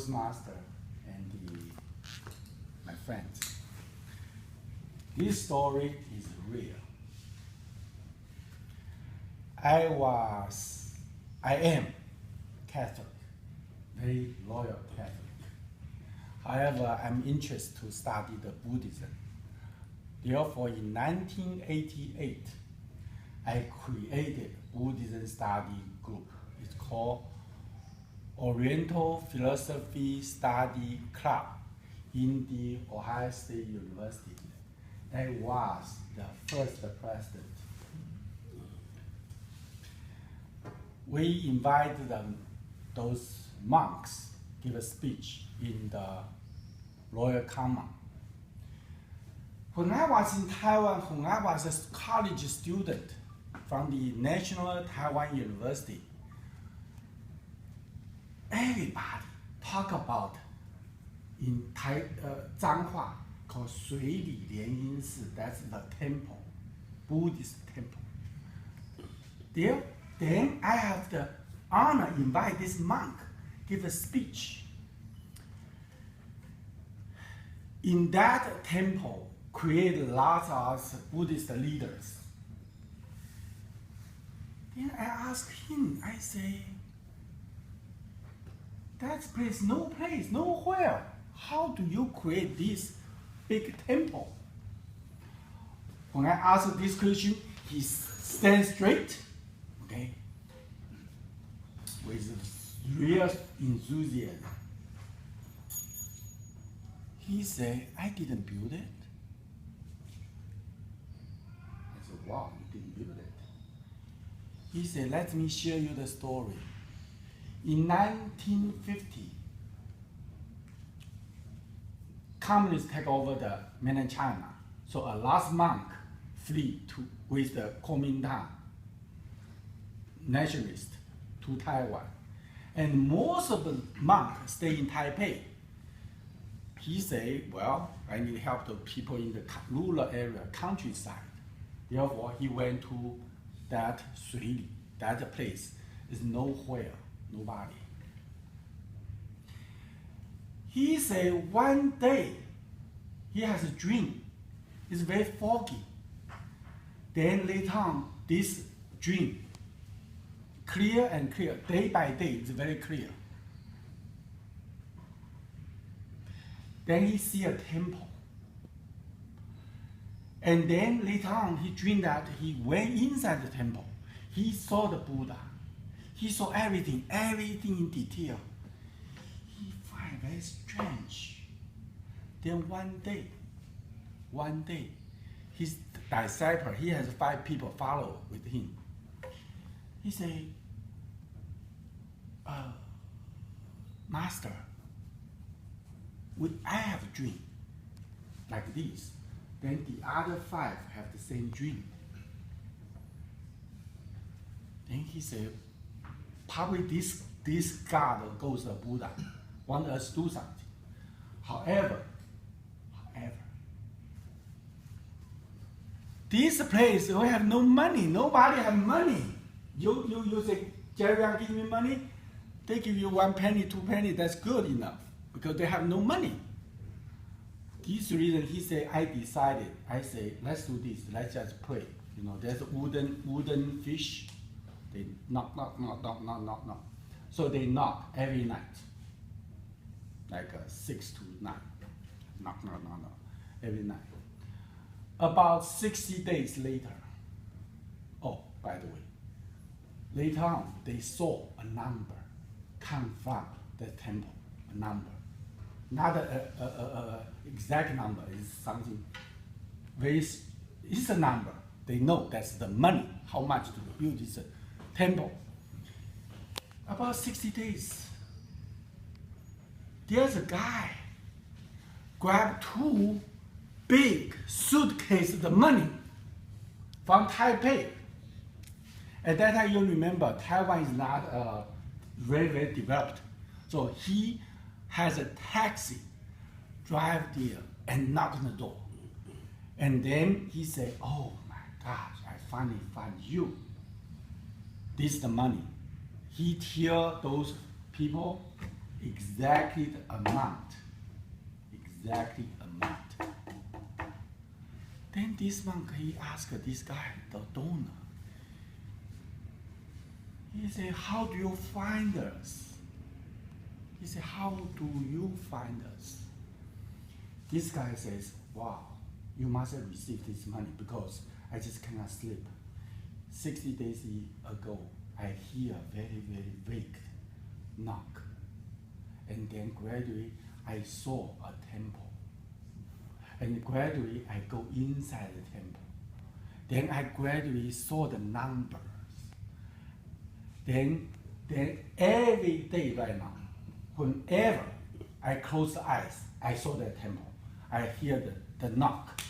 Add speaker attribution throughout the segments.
Speaker 1: Toastmaster and my friends. This story is real. I am Catholic, very loyal Catholic. However, I'm interested to study the Buddhism. Therefore, in 1988, I created a Buddhism study group. It's called Oriental Philosophy Study Club in the Ohio State University. I was the first president. We invited those monks give a speech in the Royal Common. When I was in Taiwan, when I was a college student from the National Taiwan University, everybody talk about in Zhang Hua called Shui Li Lian Yin Si, that's the temple, Buddhist temple. Then I have the honor to invite this monk give a speech. In that temple, created lots of Buddhist leaders. Then I asked him, I say, that place, nowhere. How do you create this big temple? When I asked this question, he stands straight, okay, with real enthusiasm. He said, I didn't build it. I said, wow, you didn't build it. He said, let me share you the story. In 1950, communists take over the mainland China. So a last monk flee with the Kuomintang nationalists to Taiwan. And most of the monks stay in Taipei. He said, well, I need help the people in the rural area, countryside. Therefore, he went to that Shui Li, that place. Is nowhere, nobody. He said one day, he has a dream. It's very foggy. Then later on, this dream, clear and clear, day by day, it's very clear. Then he see a temple. And then later on, he dreamed that he went inside the temple. He saw the Buddha. He saw everything in detail. He find very strange. Then one day, his disciple, he has 5 people follow with him. He said, Master, I have a dream like this. Then the other 5 have the same dream. Then he said, probably this God goes the Buddha, want us to do something. However, this place we have no money. Nobody have money. You say, Jerry, give me money. They give you 1 penny, 2 penny. That's good enough because they have no money. This reason he said, I decided. I say, let's do this. Let's just pray. You know, there's a wooden fish. They knock. So they knock every night, like 6 to 9. Knock, every night. About 60 days later, oh, by the way, later on, they saw a number come from the temple, a number. Not an exact number, it's something very, it's a number. They know that's the money, how much to build this temple. About 60 days, there's a guy grabbed 2 big suitcases of money from Taipei. At that time, you remember, Taiwan is not very developed. So he has a taxi, drive there, and knock on the door. And then he said, oh my gosh, I finally found you. This is the money. He tell those people, exactly the amount. Then this monk, he asked this guy, the donor. He said, how do you find us? He said, how do you find us? This guy says, wow, you must have received this money because I just cannot sleep. 60 days ago, I hear a very, very vague knock. And then gradually, I saw a temple. And gradually, I go inside the temple. Then I gradually saw the numbers. Then every day right now, whenever I close the eyes, I saw the temple. I hear the knock.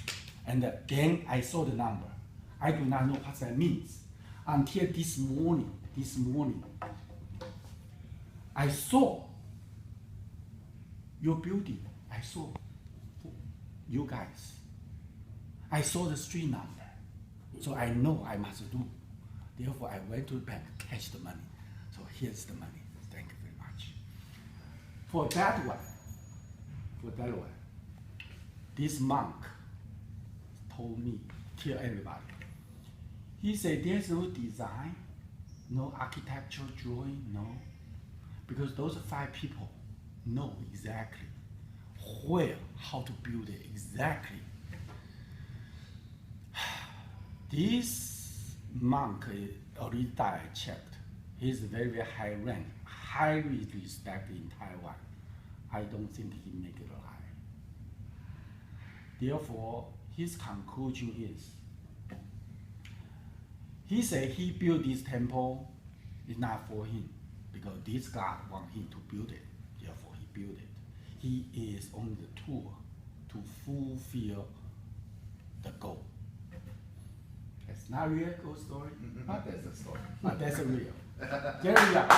Speaker 1: And then I saw the number. I do not know what that means. Until this morning, I saw your building. I saw you guys. I saw the street number. So I know I must do. Therefore, I went to the bank, cash the money. So here's the money. Thank you very much. For that one, this monk told me, tell everybody. He said there's no design, no architectural drawing, no. Because those 5 people know exactly where, how to build it exactly. This monk already died, I checked. He's very, very high rank, highly respected in Taiwan. I don't think he make it alive. Therefore, his conclusion is, he said he built this temple is not for him because this God want him to build it. Therefore, he built it. He is on the tour to fulfill the goal. It's not a real ghost story, but that's a story. But that's a real. There we go.